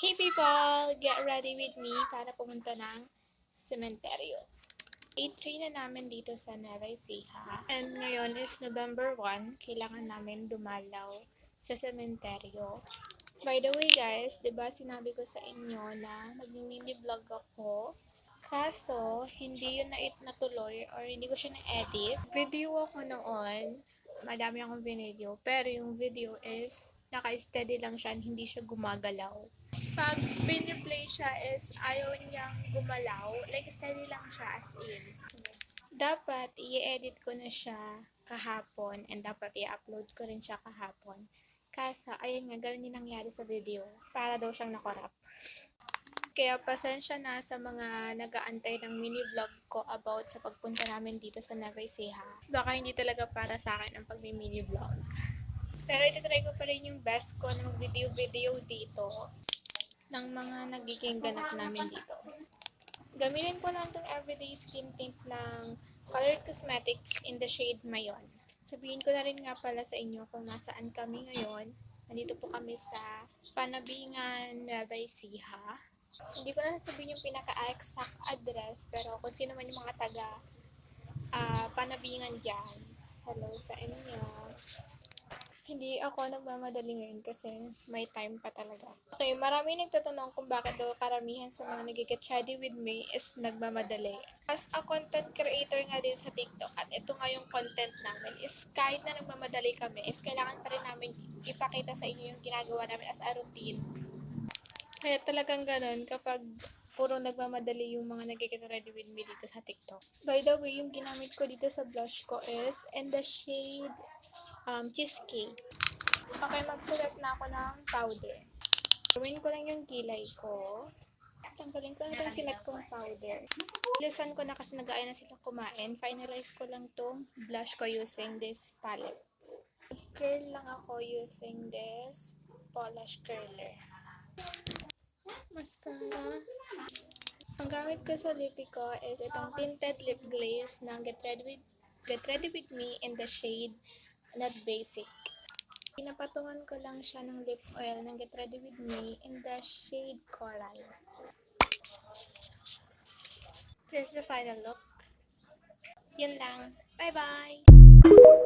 Hey people! Get ready with me para pumunta ng sementeryo. Day 3 na namin dito sa Nueva Ecija. And ngayon is November 1. Kailangan namin dumalaw sa sementeryo. By the way guys, diba sinabi ko sa inyo na mag-mini vlog ako. Kaso, hindi yun natuloy or hindi ko siya na-edit. Video ako noon. Madami akong video. Pero yung video is naka-steady lang siya, hindi siya gumagalaw. Pag piniplay siya is ayaw niyang gumalaw, like steady lang siya as in. Dapat i-edit ko na siya kahapon and dapat i-upload ko rin siya kahapon. Kaso, ayun nga, ganun yung nangyari sa video. Para daw siyang nakorap. Kaya pasensya na sa mga nag-aantay ng mini vlog ko about sa pagpunta namin dito sa Nueva Ecija. Baka hindi talaga para sa akin ang pag-mini vlog. Pero ititry ko pa rin yung best ko na mag-video dito ng mga nagiging ganap namin dito. Gamitin ko lang itong everyday skin tint ng Colored Cosmetics in the shade Mayon. Sabihin ko na rin nga pala sa inyo kung nasaan kami ngayon. Nandito po kami sa Panabingan, Nueva Ecija. Hindi ko na sabihin yung pinaka-exact address, pero kung sino man yung mga taga Panabingan dyan, hello sa inyo. Hindi ako nagmamadali ngayon kasi may time pa talaga. Okay, marami nagtatanong kung bakit daw karamihan sa mga nag-get ready with me is nagmamadali. As a content creator nga din sa TikTok at ito nga yung content namin is kahit na nagmamadali kami is kailangan pa rin namin ipakita sa inyo yung ginagawa namin as a routine. Kaya talagang ganun kapag puro nagmamadali yung mga nag-get ready with me dito sa TikTok. By the way, yung ginamit ko dito sa blush ko is in the shade cheesecake. Okay, magsulat na ako ng powder. Gawin ko lang yung kilay ko. Tanggalin ko na itong sinat kong powder. Bilisan ko na kasi nag-aaya na sila kumain. Finalize ko lang itong blush ko using this palette. Curl lang ako using this polish curler. Mascara. Ang gamit ko sa lippy ko is itong tinted lip glaze ng Get Ready With Me in the shade Not Basic. Pinapatungan ko lang siya ng lip oil ng Get Ready With Me in the shade Coral. This is the final look. Yun lang. Bye-bye!